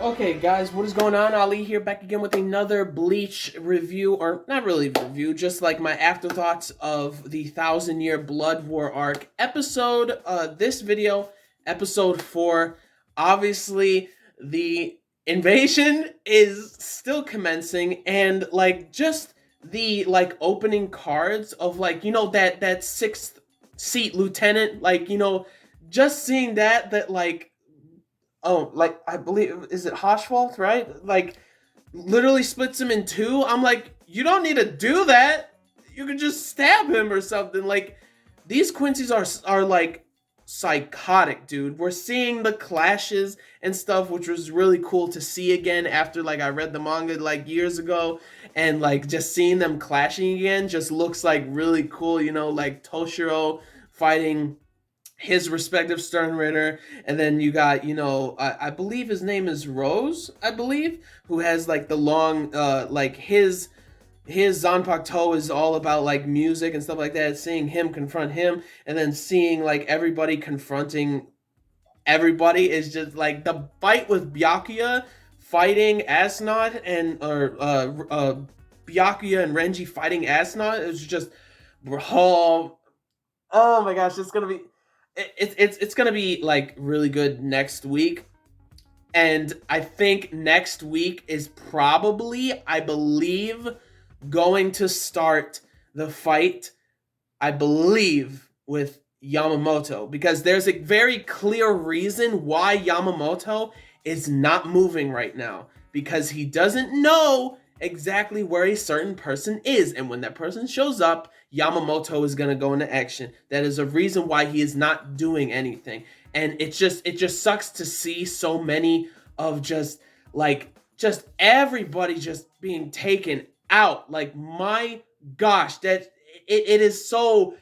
Okay, guys, what is going on? Ali here, back again with another Bleach review, or not really review, just like my afterthoughts of the Thousand Year Blood War arc episode. This video, episode 4. Obviously, the invasion is still commencing, and like just the opening cards of that sixth seat lieutenant, just seeing that. Oh, like I believe is it Hoshwalt, right? Like literally splits him in two. I'm like, you don't need to do that. You could just stab him or something. Like these Quincy's are like psychotic, dude. We're seeing the clashes and stuff, which was really cool to see again after like I read the manga like years ago, and like just seeing them clashing again just looks like really cool. Like Toshiro fighting his respective Stern Ritter, and then you got, I believe his name is Rose, I believe, who has like the long, like his Zanpakuto is all about like music and stuff like that. Seeing him confront him, and then seeing like everybody confronting everybody is just like the fight with Byakuya fighting Asnod and Byakuya and Renji fighting Asnod. It was just oh, oh my gosh, it's gonna be like really good next week. And I think next week is probably, I believe, going to start the fight, I believe, with Yamamoto, because there's a very clear reason why Yamamoto is not moving right now, because he doesn't know exactly where a certain person is, and when that person shows up, Yamamoto is going to go into action. That is a reason why he is not doing anything. And it just sucks to see so many of just everybody just being taken out. Like, my gosh, that it is so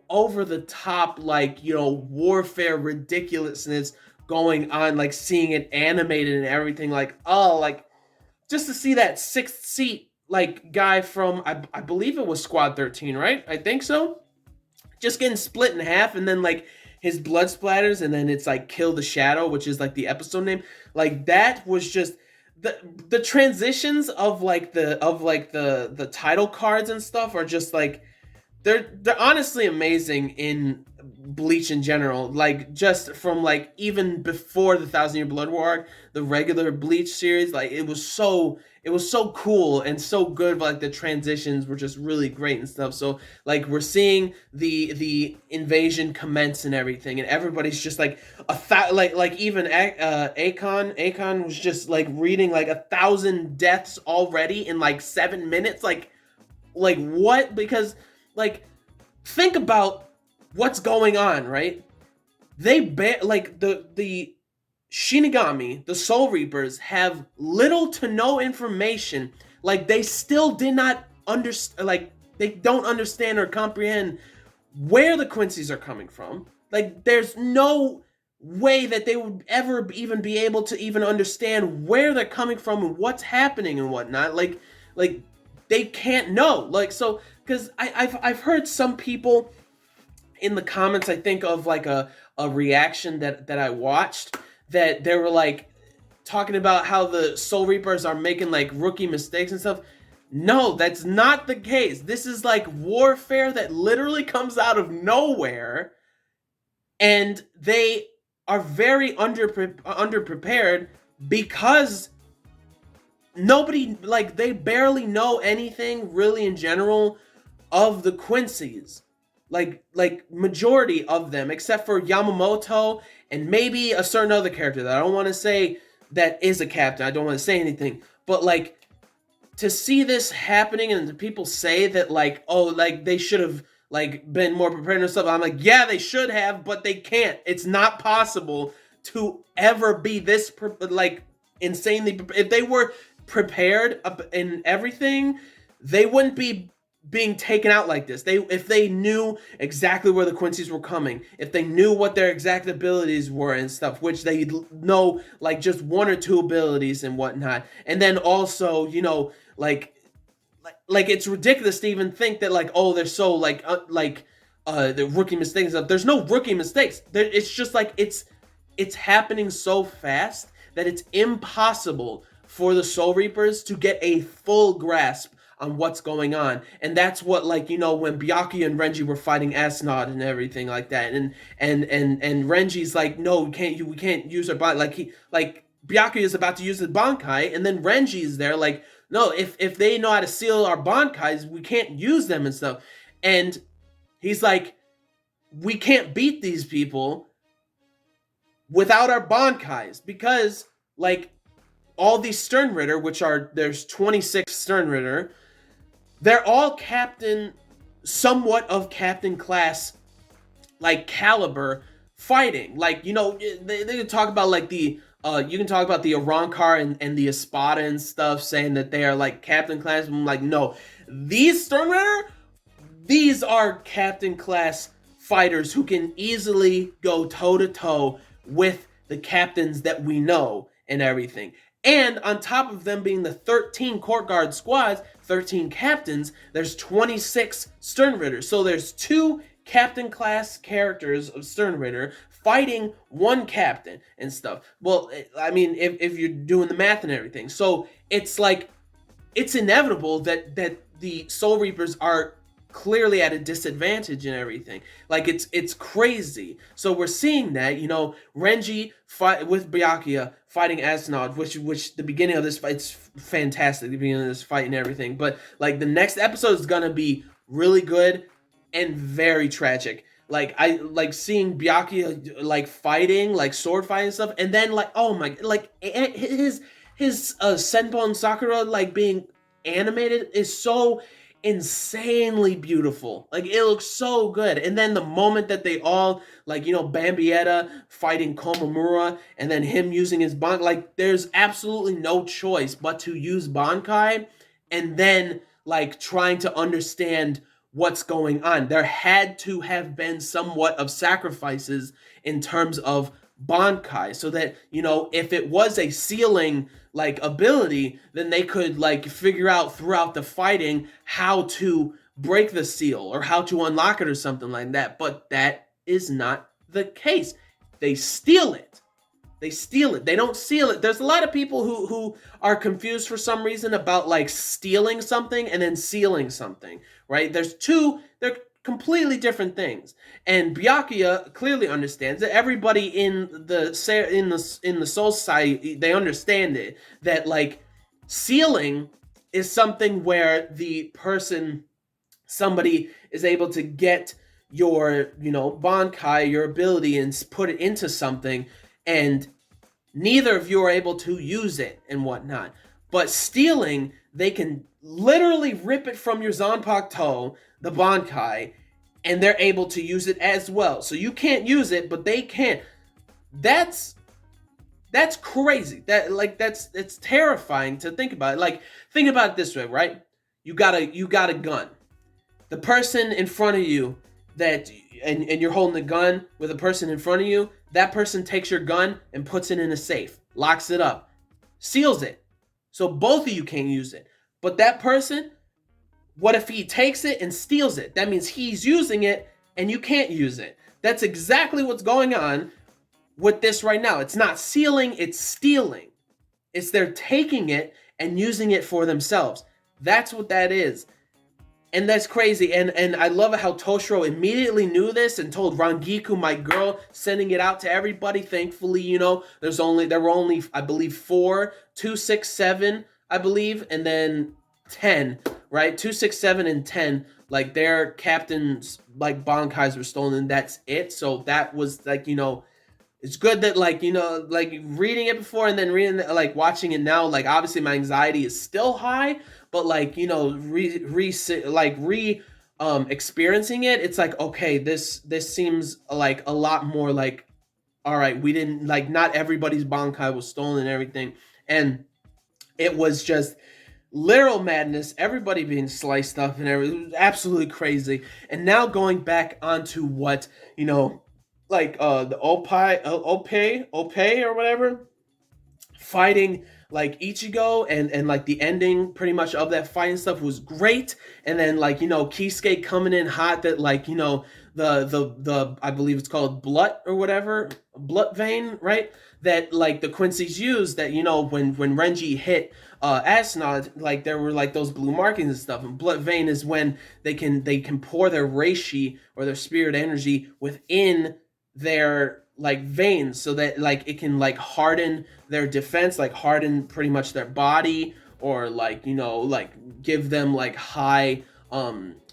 over the top, like, warfare ridiculousness going on, like seeing it animated and everything, like, oh, like just to see that sixth seat like guy from I believe it was Squad 13, right? I think so. Just getting split in half, and then like his blood splatters, and then it's like Kill the Shadow, which is like the episode name. Like that was just the transitions of the title cards and stuff are just like they're honestly amazing in Bleach in general. Like just from like even before the Thousand Year Blood War arc, the regular Bleach series, like it was so cool and so good. But like the transitions were just really great and stuff. So like we're seeing the invasion commence and everything, and everybody's just like like even Akon was just like reading like 1,000 deaths already in like 7 minutes. Like what? Because like think about what's going on, right? Like the Shinigami, the Soul Reapers, have little to no information. Like they still did not understand. Like they don't understand or comprehend where the Quincy's are coming from. Like there's no way that they would ever even be able to even understand where they're coming from and what's happening and whatnot. Like they can't know. Like so, because I've heard some people in the comments, I think of like a reaction that I watched, that they were like talking about how the Soul Reapers are making like rookie mistakes and stuff. No, that's not the case. This is like warfare that literally comes out of nowhere, and they are very underprepared because nobody, like they barely know anything really in general of the Quincy's. Like majority of them, except for Yamamoto and maybe a certain other character that I don't want to say that is a captain. I don't want to say anything, but like to see this happening and people say that like, oh, like they should have like been more prepared and stuff. I'm like, yeah, they should have, but they can't. It's not possible to ever be this like insanely. If they were prepared in everything, they wouldn't be being taken out like this. If they knew exactly where the Quincy's were coming, if they knew what their exact abilities were and stuff, which they know like just one or two abilities and whatnot, and then also like it's ridiculous to even think that like, oh, they're so the rookie mistakes and stuff. There's no rookie mistakes. It's just like it's happening so fast that it's impossible for the Soul Reapers to get a full grasp on what's going on. And that's what, like, when Byakuya and Renji were fighting Asnod and everything like that, and Renji's like, no, we can't use our body, like Byakuya is about to use the Bankai, and then Renji is there like, no, if they know how to seal our Bankais, we can't use them and stuff. And he's like, we can't beat these people without our Bankais, because like all these Sternritter, there's 26 Sternritter, they're all captain, somewhat of captain class, like caliber fighting. Like, they can talk about like the you can talk about the Arankar and the Espada and stuff, saying that they are like captain class. I'm like, no, these Sternritter, these are captain class fighters who can easily go toe to toe with the captains that we know and everything. And on top of them being the 13 court guard squads, 13 captains, there's 26 Sternritter. So there's 2 captain class characters of Sternritter fighting 1 captain and stuff. Well, I mean, if you're doing the math and everything. So it's like, it's inevitable that the Soul Reapers are clearly at a disadvantage and everything. Like, it's crazy. So we're seeing that, Renji fight with Byakuya fighting Asnod, which the beginning of this fight, it's fantastic, the beginning of this fight and everything. But like, the next episode is gonna be really good and very tragic. Like, I like seeing Byakuya like fighting, like sword fighting and stuff, and then like, oh my, like his Senbon and Sakura like being animated is so insanely beautiful. Like, it looks so good. And then the moment that they all, like, Bambietta fighting Komamura, and then him using his Bankai, like, there's absolutely no choice but to use Bankai, and then like trying to understand what's going on. There had to have been somewhat of sacrifices in terms of Bankai, so that, if it was a sealing like ability, then they could like figure out throughout the fighting how to break the seal or how to unlock it or something like that. But that is not the case. They steal it. They steal it. They don't seal it. There's a lot of people who are confused for some reason about like stealing something and then sealing something, right? They're completely different things. And Byakuya clearly understands it. Everybody in the Soul Society, they understand it, that like sealing is something where somebody is able to get your, Bankai, your ability, and put it into something, and neither of you are able to use it and whatnot. But stealing, they can literally rip it from your Zanpakuto, the Bankai, and they're able to use it as well. So you can't use it, but they can. That's crazy. It's terrifying to think about. Like, think about it this way, right? You got a gun. The person in front of you and you're holding the gun with a person in front of you, that person takes your gun and puts it in a safe, locks it up, seals it. So both of you can't use it. But that person, what if he takes it and steals it? That means he's using it and you can't use it. That's exactly what's going on with this right now. It's not sealing, it's stealing. It's they're taking it and using it for themselves. That's what that is. And that's crazy. And I love how Toshiro immediately knew this and told Rangiku, my girl, sending it out to everybody. Thankfully, there were only, I believe, 4, 2, 6, 7, I believe, and then 10, right? 2, 6, 7, and 10. Like, their captains, like, Bankais were stolen, and that's it. So that was, like, it's good that, like, like, reading it before and then reading, like, watching it now, like, obviously my anxiety is still high, but, like, experiencing it, it's like, okay, this seems like a lot more like, all right, we didn't, like, not everybody's Bankai was stolen and everything, and it was just literal madness, everybody being sliced up and everything. It was absolutely crazy. And now going back onto what, like, the Ope or whatever, fighting like Ichigo, and like the ending pretty much of that fighting stuff was great. And then, like, Kisuke coming in hot, that, like, the I believe it's called blood or whatever, blood vein, right? That like the Quincy's used, that when Renji hit Asuna, like there were like those blue markings and stuff. And blood vein is when they can pour their reishi or their spirit energy within their like veins, so that like it can like harden their defense, like harden pretty much their body, or like like give them like high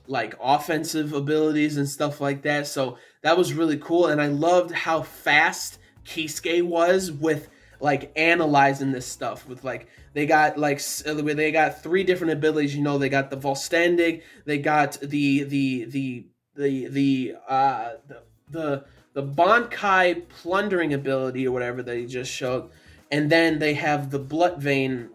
like offensive abilities and stuff like that. So that was really cool, and I loved how fast Kisuke was with like analyzing this stuff. With like they got three different abilities. They got the Volstandig, they got the Bankai plundering ability or whatever that he just showed, and then they have the blood vein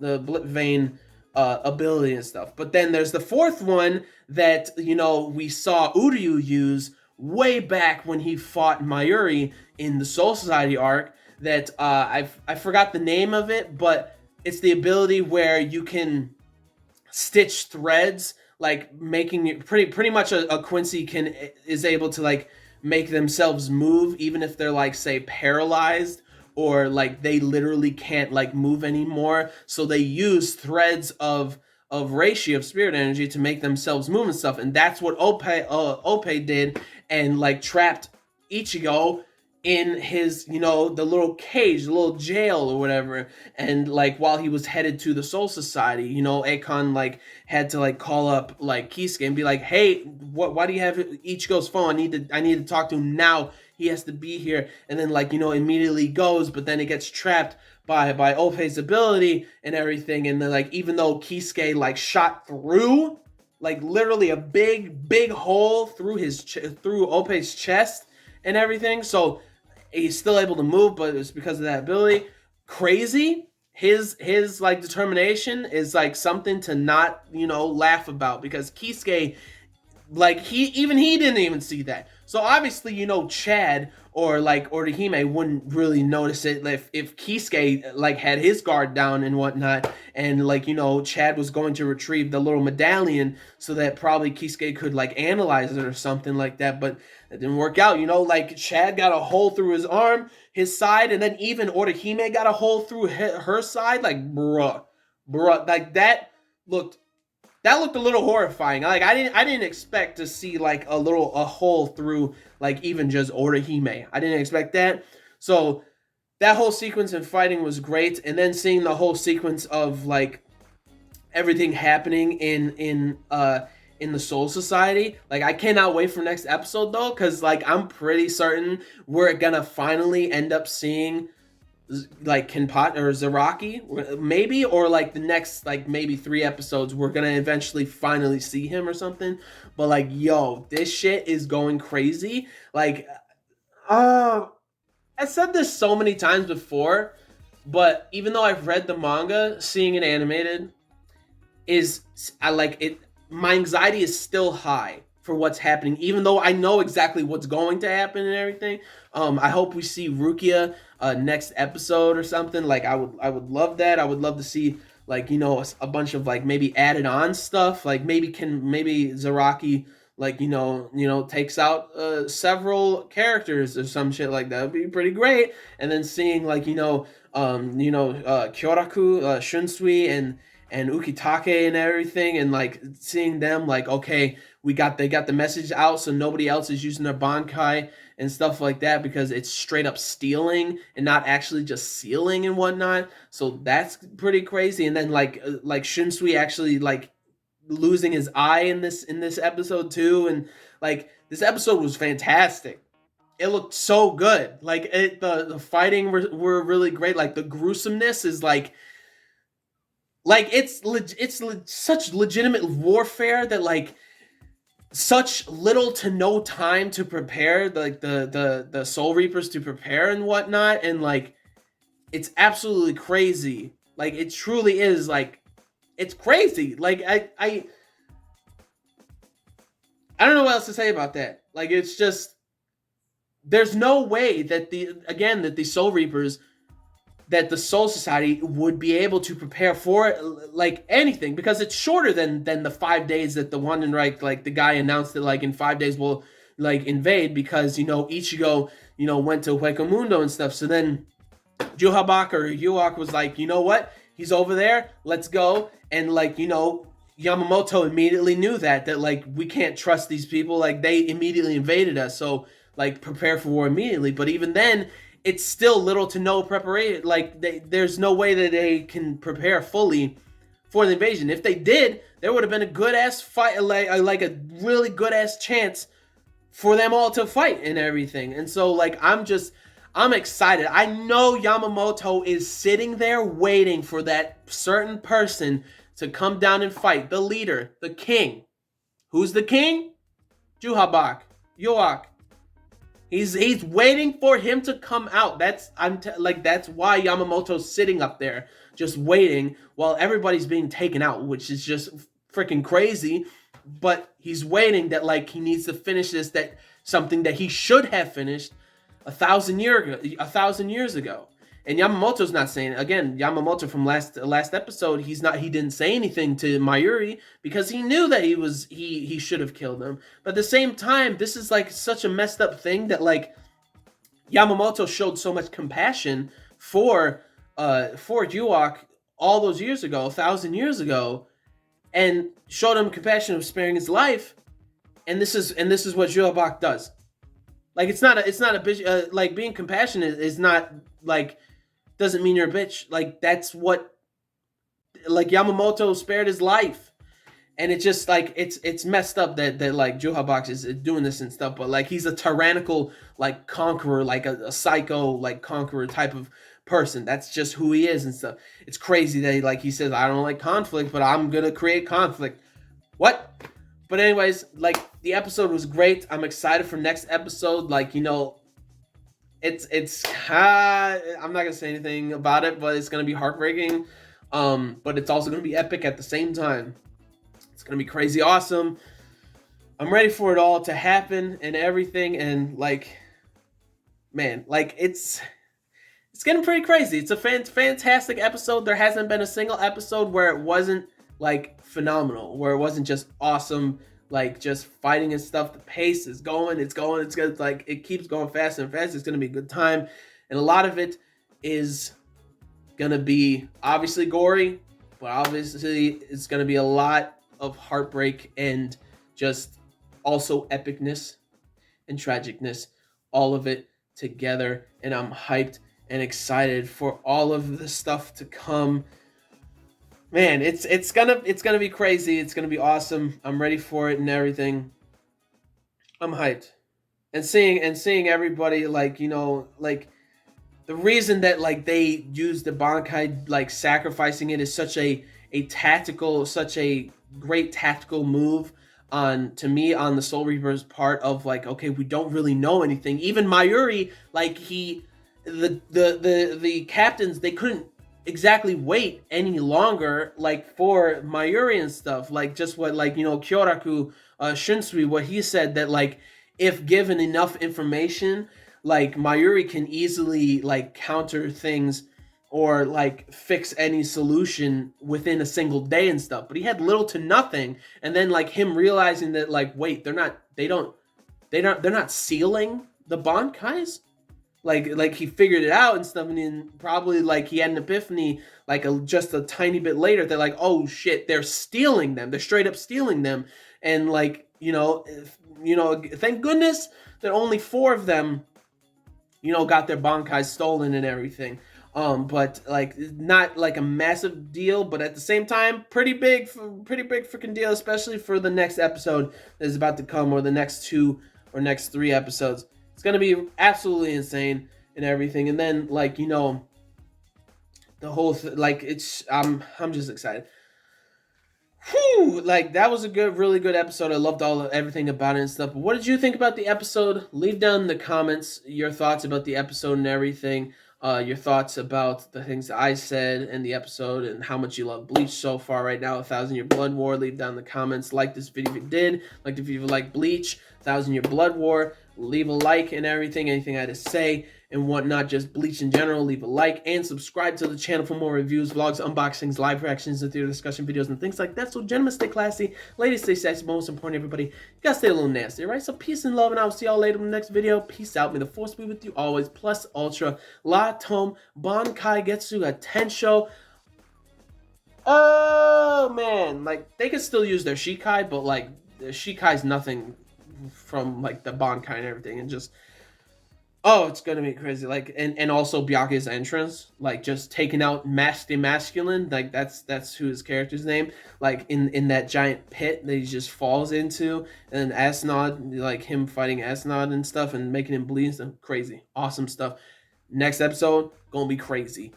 ability and stuff. But then there's the fourth one that we saw Uryu use way back when he fought Mayuri in the Soul Society arc. That I forgot the name of it, but it's the ability where you can stitch threads, like making it pretty much a Quincy is able to like make themselves move even if they're like say paralyzed, or like they literally can't like move anymore. So they use threads of ratio of spirit energy to make themselves move and stuff. And that's what Ope did, and like trapped Ichigo in his the little cage, the little jail or whatever. And like while he was headed to the Soul Society, Akon like had to like call up like Kisuke and be like, hey, why do you have Ichigo's phone? I need to talk to him now, he has to be here. And then like immediately goes, but then it gets trapped by Ope's ability and everything. And then like even though Kisuke like shot through like literally a big hole through through Ope's chest and everything, so he's still able to move, but it's because of that ability. Crazy. His like determination is like something to not laugh about, because Kisuke, like he didn't even see that. So obviously Chad or like Orihime wouldn't really notice it if Kisuke like had his guard down and whatnot, and like Chad was going to retrieve the little medallion so that probably Kisuke could like analyze it or something like that. But it didn't work out. Like Chad got a hole through his arm, his side, and then even Orihime got a hole through her side. Like bruh, like that looked a little horrifying. Like I didn't expect to see like a hole through like even just Orihime. I didn't expect that. So that whole sequence in fighting was great, and then seeing the whole sequence of like everything happening in the Soul Society. Like I cannot wait for next episode though, because like I'm pretty certain we're gonna finally end up seeing like Kenpachi or Zaraki, maybe, or like the next like maybe 3 episodes we're gonna eventually finally see him or something. But like yo, this shit is going crazy. Like I said this so many times before, but even though I've read the manga, seeing it animated I like it. My anxiety is still high for what's happening, even though I know exactly what's going to happen and everything. I hope we see Rukia next episode or something. Like I would love that. I would love to see like a bunch of like maybe added on stuff. Like maybe Zaraki like takes out several characters or some shit like that. Would be pretty great. And then seeing like Kyoraku, Shunsui and Ukitake and everything, and like seeing them like, okay, they got the message out, so nobody else is using their Bankai and stuff like that, because it's straight up stealing and not actually just sealing and whatnot. So that's pretty crazy. And then like Shunsui actually like losing his eye in this episode too, and like this episode was fantastic. It looked so good. Like the fighting were really great. Like the gruesomeness is like it's such legitimate warfare that like such little to no time to prepare, like the Soul Reapers to prepare and whatnot, and like it's absolutely crazy. Like it truly is like it's crazy. Like I don't know what else to say about that. Like it's just there's no way that the Soul Reapers, that the Soul Society would be able to prepare for it, like anything, because it's shorter than the 5 days that the Wandenreich, like the guy announced that like in 5 days we'll like invade because Ichigo went to Hueco and stuff. So then Juhabak or Yuak was like, you know what? He's over there. Let's go. And like, Yamamoto immediately knew that like we can't trust these people. Like they immediately invaded us. So like prepare for war immediately. But even then, it's still little to no preparation. Like there's no way that they can prepare fully for the invasion. If they did, there would have been a good ass fight, like a really good ass chance for them all to fight and everything. And so like I'm excited. I know Yamamoto is sitting there waiting for that certain person to come down and fight. The leader, the king. Who's the king? Juhabak, Yoak. He's waiting for him to come out. That's why Yamamoto's sitting up there just waiting while everybody's being taken out, which is just freaking crazy. But he's waiting that like he needs to finish this, that something that he should have finished 1,000 years ago. And Yamamoto's not saying it. Again, Yamamoto from last episode, he didn't say anything to Mayuri because he knew that he should have killed him. But at the same time, this is like such a messed up thing that like Yamamoto showed so much compassion for Yuak all those years ago, 1,000 years ago, and showed him compassion of sparing his life. And this is what Juhabak does. Like it's not a bitch. Like being compassionate is not like doesn't mean you're a bitch. Like that's what like Yamamoto spared his life, and it's just like it's messed up that like Juhabak is doing this and stuff. But like he's a tyrannical like conqueror, like a psycho like conqueror type of person. That's just who he is and stuff. It's crazy that he says I don't like conflict, but I'm gonna create conflict. What? But anyways, like the episode was great. I'm excited for next episode. Like it's I'm not gonna say anything about it, but it's gonna be heartbreaking. But it's also gonna be epic at the same time. It's gonna be crazy awesome. I'm ready for it all to happen and everything. And like, man, like it's getting pretty crazy. It's a fantastic episode. There hasn't been a single episode where it wasn't like phenomenal, where it wasn't just awesome, like just fighting and stuff. The pace is going, it's good. Like it keeps going fast and fast. It's gonna be a good time, and a lot of it is gonna be obviously gory, but obviously it's gonna be a lot of heartbreak and just also epicness and tragicness, all of it together. And I'm hyped and excited for all of the stuff to come. Man, it's gonna be crazy. It's gonna be awesome. I'm ready for it and everything. I'm hyped, and seeing everybody like like the reason that like they use the Bankai, like sacrificing it, is such a great tactical move to me on the Soul Reaper's part of like, okay, we don't really know anything. Even Mayuri, like the captains, they couldn't exactly wait any longer like for Mayuri and stuff, like just what like Kyoraku Shunsui, what he said, that like if given enough information, like Mayuri can easily like counter things or like fix any solution within a single day and stuff. But he had little to nothing, and then like him realizing that like, wait, they're not sealing the Bankais. Like he figured it out and stuff, and then probably like he had an epiphany like just a tiny bit later that like, oh shit, they're stealing them. They're straight up stealing them, and like thank goodness that only 4 of them got their Bankai stolen and everything. But like not like a massive deal, but at the same time, pretty big freaking deal, especially for the next episode that is about to come, or the next 2 or next 3 episodes. It's gonna be absolutely insane and everything. And then like the whole like I'm just excited. Whew, like that was a really good episode. I loved everything about it and stuff. But what did you think about the episode? Leave down in the comments your thoughts about the episode and everything. Your thoughts about the things that I said in the episode, and how much you love Bleach so far right now. 1,000 Year Blood War. Leave down in the comments. Like this video if you did. Like the video if you like Bleach. 1,000 Year Blood War. leave a like and everything, anything I had to say and whatnot, just Bleach in general, leave a like and subscribe to the channel for more reviews, vlogs, unboxings, live reactions, and theater discussion videos and things like that. So gentlemen, stay classy, ladies, stay sexy, most important, everybody, you gotta stay a little nasty, right? So peace and love, and I'll see y'all later in the next video. Peace out. May the force be with you always. Plus ultra la tome Bankai Getsu Tensho. Oh man, like they could still use their Shikai, but like the Shikai's nothing from like the Bankai and everything, and just oh, it's gonna be crazy. Like and also Byakuya's entrance, like just taking out masked and masculine, like that's who his character's name. Like in that giant pit that he just falls into, and then Asnod, like him fighting Asnod and stuff, and making him bleed. Some crazy, awesome stuff. Next episode gonna be crazy.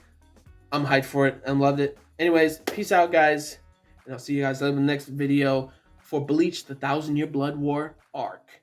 I'm hyped for it. I loved it. Anyways, peace out, guys, and I'll see you guys in the next video for Bleach: The 1,000-Year Blood War arc.